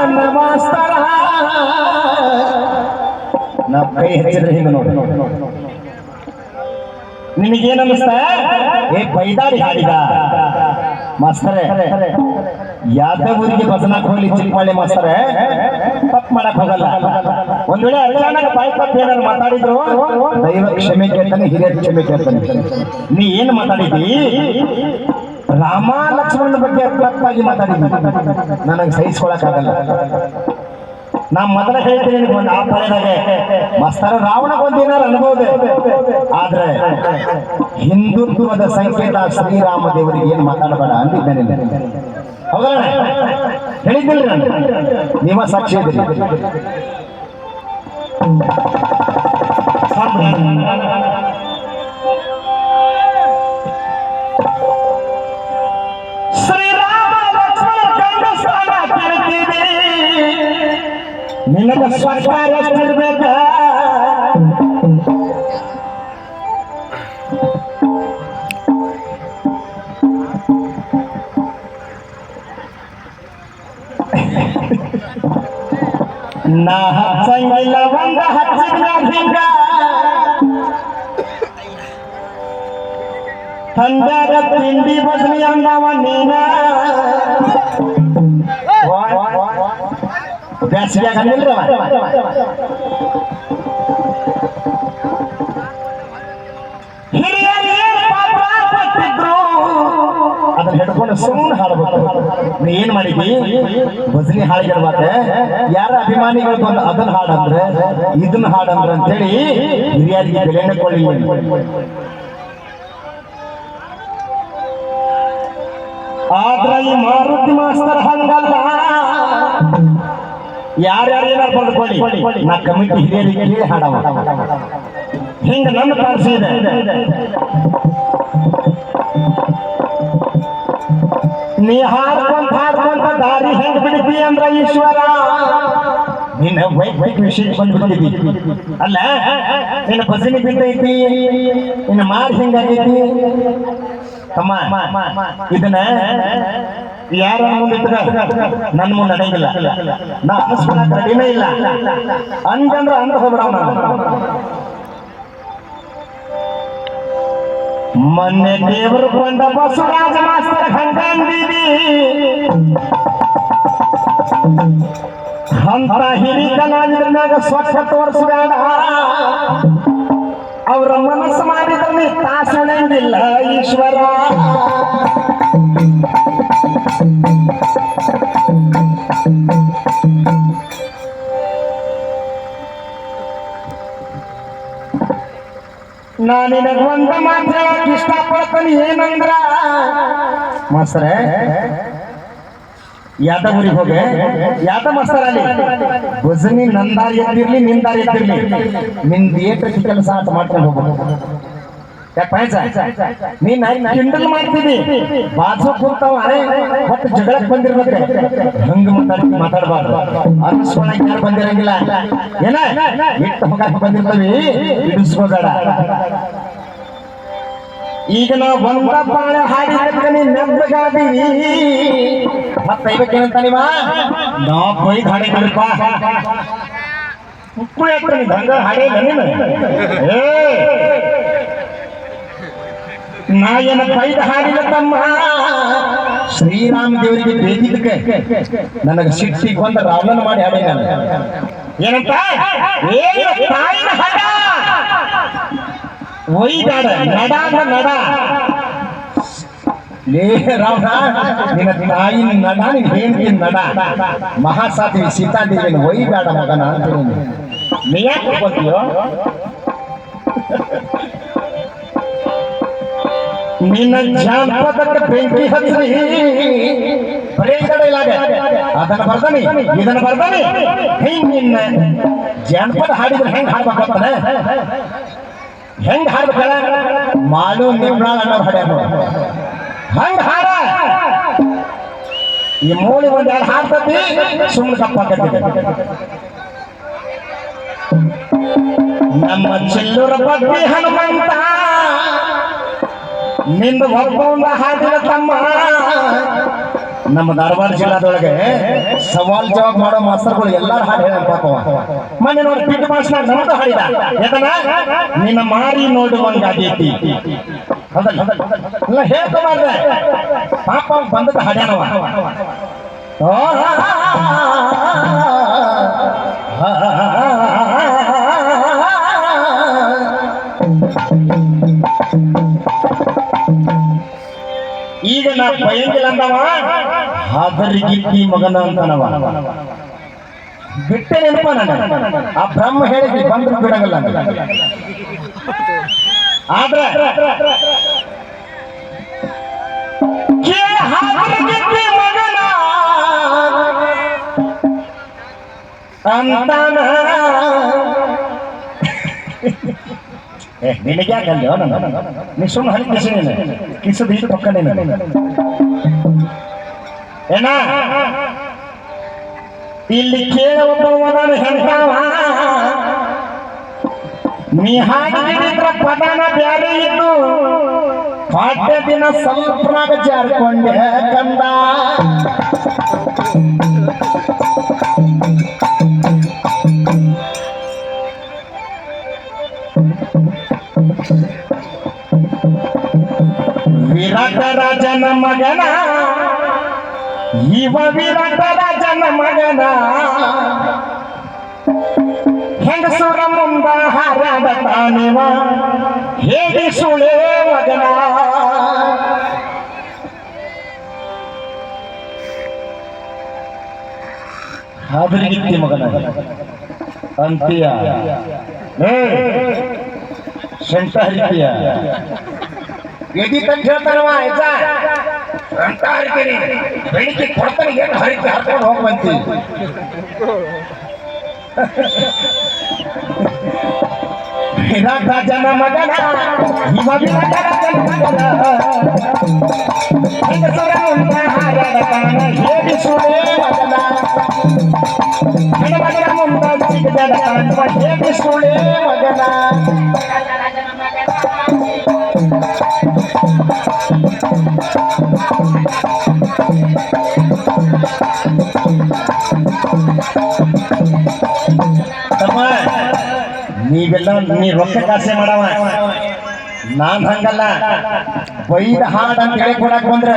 ನನ್ನ ಮಾಸ್ತರ ನಾ ಕೈ ಹಚ್ಚಿದ್ರೆ ಹಿಂಗ ನೋಡಿ ನಿನಗೇನ ಅನಿಸ್ತ ಏ ಬೈದಾಡಿ ಹಾಡಿದ ಮಾಸ್ತರೇ ಯಾದವರಿಗೆ ಬಸನಾಕ್ ಹೋಗ್ಲಿ ಚಿಕ್ಕಮಳ್ಳಿ ಮಾಸ್ತರೇ ತಪ್ಪು ಮಾಡಕ್ ಹೋಗಲ್ಲ ಒಂದ್ ವೇಳೆ ಅಚಾನಕ್ ಬಾಯಿ ತಪ್ಪು ಏನಾದ್ರು ಮಾತಾಡಿದ್ರು ದೈವ ಕ್ಷಮೆ ಕೇಳ್ತಾನೆ ಹಿರಿಯರ ಕ್ಷಮೆ ಕೇಳ್ತಾನೆ ನೀ ಏನ್ ಮಾತಾಡಿದಿ ರಾಮ ಲಕ್ಷ್ಮಣನ ಬಗ್ಗೆ ತಪ್ಪಾಗಿ ಮಾತಾಡಿದ್ವಿ ನನಗೆ ಸಹಿಸ್ಕೊಳಕ್ ಆಗಲ್ಲ ನಾ ಮೊದಲ ಹೇಳ್ತೀನಿ ಒಂದು ಆ ಪರ್ಯದಾಗೆ ಮಾಸ್ತರ ರಾವಣಗೆ ಒಂದೇನಾರು ಅನ್ಬೋದು ಆದ್ರೆ ಹಿಂದುತ್ವದ ಸಂಕೇತ ಶ್ರೀರಾಮ ದೇವರಿಗೆ ಏನು ಮಾತಾಡಬೇಡ ಅಂದಿದ್ದೇನೆ ಹೌದಲ್ಲ ಹೇಳಿದ್ದಿಲ್ಲ ನಾನು ನಿಮ್ಮ ಸಾಕ್ಷಿ ಇದ್ದೀರಿ ನಿನಗ ಸರ್ಕಾರ ಎಷ್ಟಿರ್ಬೇಕ ನಾ ಹಚ್ಚಂಗಿಲ್ಲ ಒಂದ ಹಚ್ಚಿದ ಹಿಂಗ ತಂದಾಗ ತಿಂಡಿ ಬದ್ಲಿ ಅಂದವ ನೀನ ಬ್ಯಾಸಿಗೆ ಅಂದಿಲ್ರಿ ಅದನ್ನ ಹಿಡ್ಕೊಂಡು ಸುಮ್ಮನೆ ಹಾಡ್ಬೇಕು ನೀ ಏನ್ ಮಾಡಿದ್ವಿ ಭಜನಿ ಹಾಡಿಗಿರ್ಬೇಕ ಯಾರ ಅಭಿಮಾನಿಗಳು ಬಂದು ಅದನ್ನ ಹಾಡಂದ್ರೆ ಇದನ್ನ ಹಾಡಂದ್ರೆ ಅಂತೇಳಿ ಹಿರಿಯರಿಗೆ ಬೆಲೆನೇ ಕೊಳ್ಳಿ ಆದ್ರ ಈ ಮಾರುತಿ ಮಾಸ್ತರ್ ಹಂಗಲ್ಲ ಯಾರ್ಯಾರು ಏನಾರು ಬರ್ಕೊಳ್ಳಿ ನಾ ಕಮಿಟಿ ಹಿರಿಯರಿಗೆ ಹೇಳಿ ಹಾಡವ ಹಿಂಗ ನನ್ನ ಪಾಲಿಸಿ ಇದೆ ನೀ ಹಾಡ್ಕೊಂತ ದಾರಿ ಹೆಂಗ್ ಬಿಡ್ತಿ ಅಂದ್ರ ಈಶ್ವರ ನಿನ್ನ ವೈಯಕ್ತಿಕ ವಿಷಯಕ್ಕೆ ಬಂದ್ಬಿಟ್ಟಿದ್ದಿ ಅಲ್ಲ ನಿನ್ನ ಭಜನೆ ಬಿದ್ದೈತಿ ನಿನ್ನ ಮಾರ್ ಹಿಂಗಾಗೈತಿ ತಮ್ಮ ಇದನ್ನ ಯಾರ ಮುಂದಿಟ್ಟ ನನ್ನ ಮುಂದೆ ನಡೆಯಂಗಿಲ್ಲ ನಾ ಅನಿಸ್ಕೊಳಕ್ ರೆಡಿನೇ ಇಲ್ಲ ಅಂದ್ರ ಅಂದ ಹೋಗ್ಬಿಡ ಮೊನ್ನೆ ದೇವರು ಕೊಂಡ ಬಸವರಾಜ ಮಾಸ್ತರ್ ಹಂಗಂದಿದಿ ಅಂತ ಹಿರಿಕನಾಗಿದ್ದಾಗ ಸ್ವಚ್ಛ ತೋರಿಸಬೇಡ ಅವ್ರ ಮನಸ್ಸು ಮಾಡಿದ್ರೆ ತಾಸಣಂಗಿಲ್ಲ ಈಶ್ವರ ನಾನಿನಗ ಒಂದ ಮಾತ್ರ ಇಷ್ಟಪಡ್ತೀನಿ ಏನಂದ್ರ ಮಾಸ್ತರೇ ಯಾದವರಿಗೆ ಹೋಗಿ ಯಾದ ಮಾಸ್ತರ್ ಅಲ್ಲಿ ಭಜನಿ ನಂದಾರಿ ಎದ್ದಿರ್ಲಿ ನಿಂದಾರಿ ಎದ್ದಿರ್ಲಿ ನಿಂದ ಏಟಕ್ಕೆ ಕೆಲಸ ಅಂತ ಮಾಡ್ಕೊಂಡು ಹೋಗ್ಬೇಕು ನೀನ್ ಕಿಂಡಲ್ ಮಾಡ್ತೀನಿ ಬಾಜು ಕೂರ್ತಾವ ಒಟ್ಟು ಜಗಳಕ್ಕೆ ಬಂದಿರ್ಬೇಕು ಹಂಗ ಮಾತಾಡ್ಬಾರ್ದು ಅನ್ಸ್ಕೊಳಕ್ ಯಾರು ಬಂದಿರಂಗಿಲ್ಲ ಏನ ಇಟ್ಟು ಹೋಗಕ್ ಬಂದಿರ್ತೀವಿ ಇಡಿಸ್ಕೋಬೇಡ ಈಗ ನಾವು ಒಂದ ಬಾಳೆ ಹಾಡಿ ನೆಬ್ಬಗಾದೀವಿ ಮತ್ತೆ ಇವಕ್ಕೇನಂತ ನೀವ ನಾ ಕೊಯ್ದು ಹಾಡಿದ್ರಪ್ಪ ಉಪ್ಪು ಯಾಕ್ರಿ ಹಂಗ ಹಾಡಿಲ್ಲ ನೀನು ನಾ ಏನ ಕೈದ ಹಾಡಿಲ್ಲ ತಮ್ಮ ಶ್ರೀರಾಮ ದೇವರಿಗೆ ಬೇದಿದ್ದಕ್ಕೆ ನನಗೆ ಸಿಟ್ಟಿಗೆ ಬಂದ ರಾವಣನ ಮಾಡಿ ಹಾಡಿ ನಾನು ಏನಂತ ತಾಯಿನ ಹಾಡ ಒಯ್ದಾಡ ನಡ ನಡ ಲೇ ರಾವಣ ನಿನ್ನ ತಾಯಿನ ನಡ ನಿನ್ ಹೇಳ್ತೀನಿ ನಡ ಮಹಾಸಾಧ್ವಿ ಸೀತಾದೇವಿನ ಒಯ್ದಾಡ ಮಗನ ಅಂತ ನೀ ಯಾಕೆ ಬರ್ತೀಯೋ ನಿನ್ನ ಜಾನಪದಕ್ಕೆ ಬೆಂಕಿ ಹಚ್ಚಿ ಬರೇ ಇಲ್ಲ ಅದನ್ನ ಬರ್ದಾನಿ ಇದನ್ನ ಬರ್ದಾನಿ ಹಿಂಗ್ ನಿನ್ನ ಜಾನಪದ ಹಾಡಿದ್ರೆ ಹೆಂಗ್ ಹಾಡ್ಬೇಕಾಗ್ತಾನೆ ಹೆಂಗ್ ಹಾಡ್ಬೇಕಲ್ಲ ಮಾಡು ನಿರ್ಮಾಣ ಅನ್ನೋ ಹಾಡ್ಯಾರ ಹಂಗ ಹಾಡ ಈ ಮೂಳಿ ಒಂದ್ ಎರಡು ಹಾಡ್ತತಿ ಸುಮ್ಮನೆ ತಪ್ಪಾಕತ್ತಿ ನಮ್ಮ ಚೆಲ್ಲೂರ ಬಗ್ಗೆ ಹನುಮಂತ ನಿಂದ ಒಬ್ಬ ಹಾಡಿದ ತಮ್ಮ ನಮ್ಮ ಧಾರವಾಡ ಜಿಲ್ಲಾದೊಳಗೆ ಸವಾಲ್ ಜವಾಬ್ ಮಾಡೋ ಮಾಸ್ತರ್ಗಳು ಎಲ್ಲಾರು ಹಾಡು ಹೇಳ ಪಾಪವ ಮೊನ್ನೆ ನೋಡಿ ಪಿಟ್ ಭಾಷಣ ನಮ್ದು ಹಾಡಿದ ಯಾಕಂದ್ರ ನಿನ್ನ ಮಾರಿ ನೋಡುವಂಗಾಗೈತಿ ಹೌದಲ್ಲ ಹೇಳ್ಕೊಬಾರ್ದೆ ಪಾಪ ಬಂದದ ಹಾಡ್ಯಾನವ ಈಗ ನಾ ಬಯಂಗಿಲ್ಲ ಅಂದವ ಹಾದರಿಗಿತ್ತಿ ಮಗನ ಅಂತನವ ಬಿಟ್ಟೆ ನೆನಪ ನಾನು ಆ ಬ್ರಹ್ಮ ಹೇಳಿದ್ವಿ ಬಂದ್ರು ಬಿಡಗಲ್ಲ ಆದ್ರೆ ಮಗನ ಅಂತಾನ ನಿನಗೆ ಯಾಕಲ್ಲ ನೀ ಸುಮ್ಮನೆ ಹರಿ ಕಿಸಿ ಕಿಸದ ಇದು ಪಕ್ಕನೇನು ಏನ ಇಲ್ಲಿ ಕೇಳುವವನು ಹೇಳ್ತಾವ ನೀ ಹಾಡಿದ್ರ ಪದನ ಬ್ಯಾರೆ ಇದ್ದು ಪಾಠ್ಯ ದಿನ ಸ್ವಲ್ಪನಾಗ ಜಾರ್ಕೊಂಡೆ ಕಂದ ವಿರಾಟ ರಾಜನ ಮಗನ ಇವ ವಿರಾಟ ರಾಜನ ಮಗನ ಹೆಂಗಸುರ ಮುಂದ ಹಾರಾಡತಾನಿವ ಹೇಳಿ ಸುಳೇ ಮಗನ ಹಾದರಿಗಿತ್ತಿ ಮಗನ ಅಂತೀಯ ಶಂಟ ಹರಿತೀಯ ಎದಿ ತಂದು ಹೇಳ್ತಾನವ ಆಯ್ತಾ ಅಂತ ಹರಿತೀನಿ ಬೆಳಿಗ್ಗೆ ಕೊಡ್ತಾನೆ ಏನು ಹರಿತಿ ಹರ್ಕೊಂಡು ಹೋಗ್ಬಂತಿ ವಿರಾಟ ಜನ ಮಗನ ಇವ ವಿರಾಟ ರಾಜನ ಮಗನ ಹೆಂಗಸರ ಮುಂದ ಹಾರಾಡತಾನ ಹೇಳಿ ಸುಳೇ ಮಗನ ಹೆಣ್ಮಗನ ಮುಂದ ಸಿಗದಡತಾನ ಹೇಳಿ ಸುಳೇ ಮಗನ ನೀವೆಲ್ಲ ನೀ ರೊಕ್ಕ ಕಾಸೆ ಮಾಡವ ನಾನ್ ಹಂಗಲ್ಲ ಬೈದ ಹಾಡ್ ಅಂತ ಹೇಳಿ ಕೊಡಕ್ ಬಂದ್ರೆ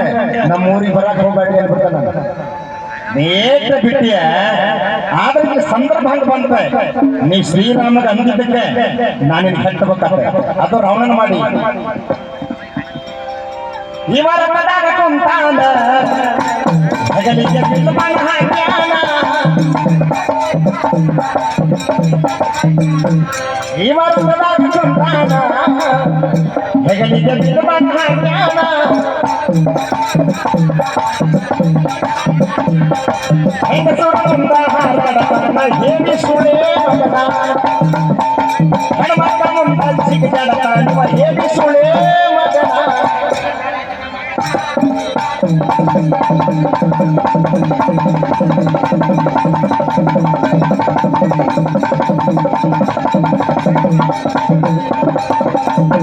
ನಮ್ಮ ಊರಿಗೆ ಬರಕ್ ಹೋಗ್ಬೇಡಿ ಅನ್ಬಿಡ್ತಾನ ನೇಟ ಬಿಟ್ಟಿಯ ಆದ್ರೆ ಈ ಸಂದರ್ಭ ಹಂಗ ಬಂದ್ರೆ ನೀ ಶ್ರೀರಾಮಗ ಅಂದಿದ್ದಕ್ಕೆ ನಾನಿನ್ ಕಟ್ಟಬೇಕಾಗ್ತದೆ ಅದು ರಾವಣನ ಮಾಡಿ ಇವರ ಪದಾಗ ಕುಂತಾನ ಹಗಲಿಗೆ ಬಿಲ್ಬಾಣ ಹಾಕ್ಯಾನ ಇವರ ಪದಾಗ ಕುಂತಾನ ಹಗಲಿಗೆ ಬಿಲ್ಬಾಣ ಹಾಕ್ಯಾನ ಹೆಂಗಸುರ ಮುಂದ ಹಾರಾಡತಾನ ಹೇಳಿ ಸುಳೇ ಮಗನ ಹೆಣ್ಮಕ್ಕ ಮುಂದ ಸಿಗದಡತಾನ ಹೇಳಿ ಸುಳೇ ಮಗನ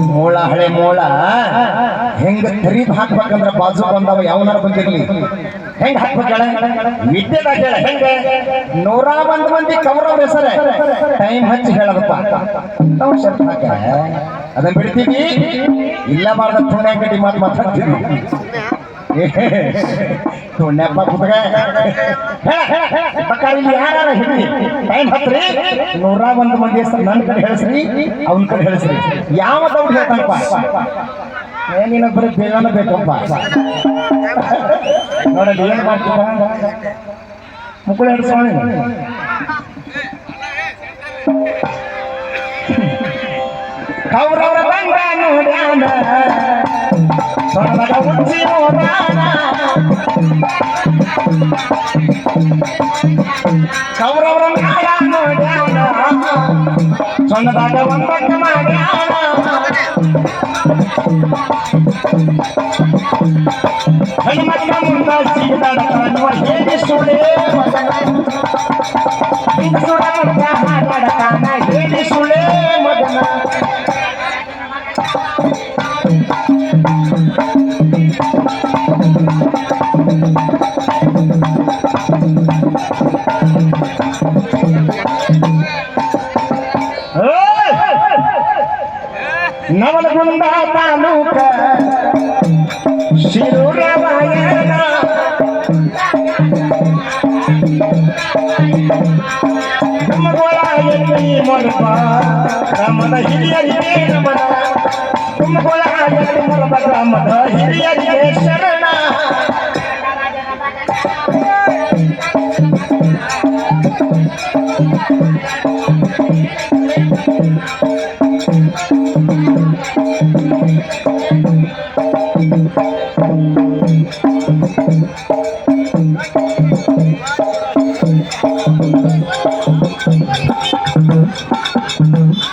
ಮೂಳ ಹಳೆ ಮೂಳ ಹೆಂಗ ಖರೀದ್ ಹಾಕ್ಬೇಕಂದ್ರ ಬಾಜು ಬಂದವ ಯಾವನಾರ ಬಂದಿರ್ಲಿ ಹೆಂಗ ಹಾಕ್ಬೇಕಳ ವಿದ್ಯೆದಾಗ ಹೇಳ ಹೆಂಗ 101 ಮಂದಿ ಕೌರವ್ರ ಹೆಸರೇ ಟೈಮ್ ಹಚ್ಚಿ ಹೇಳದಪ್ಪ ನಾವು ಶರ್ಟ್ ಹಾಕ ಅದನ್ನ ಬಿಡ್ತೀವಿ ಇಲ್ಲ ಮಾಡ್ದ ಪುಣ್ಯ ಗಡ್ಡಿ ಮಾತಾಡ್ತೀವಿ ಪುಣ್ಯಪ್ಪ ಕುತ್ಗ ಇಲ್ಲಿ ಯಾರ ಹಿಡಿ ಟೈಮ್ ಹತ್ರಿ 101 ಮಂದಿ ಹೆಸರು ನನ್ನ ಕಡೆ ಹೇಳಿಸ್ರಿ ಅವನ ಕಡೆ ಹೇಳಿಸ್ರಿ ಯಾವ ದೌಡ್ ಹೇಳ್ತಾನಪ್ಪ ಏನಿನ್ನೊಬ್ಬರು ಬೇಗನ ಬೇಕಪ್ಪ ನೋಡಲ್ಲಿ ಏನ್ ಮಾಡ್ತೀವ ಮುಕ್ಕಳು ಹಿಡಿಸೋಣ ಕೌರವರ ಬಂದ ನೋಡ್ಯಾನ ಸೊಣದ ಉಚ್ಚಿ ನೋಡ್ಯಾನ ಕೌರವರ ಮ್ಯಾಲ ನೋಡ್ಯಾನ ಸೊಣದಾಗ ಒಂದಕ್ಕೆ ಮಾಡ್ಯಾನ ಹೆಣ್ಮಕ್ಳ ಮುಂದ ಸಿಗದಾಡತಾನ ಹೇಳಿ ಸುಳೇ ಮಗನ ಹೆಂಗಸುರ ಮುಂದ ಹಾರಾಡತಾನ ಹೇಳಿ ಸುಳೇ ಮಗನ ನವಲಗುಂದ ತಾಲೂಕ ಶಿರೂರ ಬಾಯನ ತುಮಗೊಳ ಎತ್ತಿ ಮೊಲಪ ಗ್ರಾಮದ ಹಿರಿಯರಿಗೆ ನಮನ ತುಮಗೊಳ ಎತ್ತಿ ಮೊಲಪ ಗ್ರಾಮದ ಹಿರಿಯರಿಗೆ ಶರಣ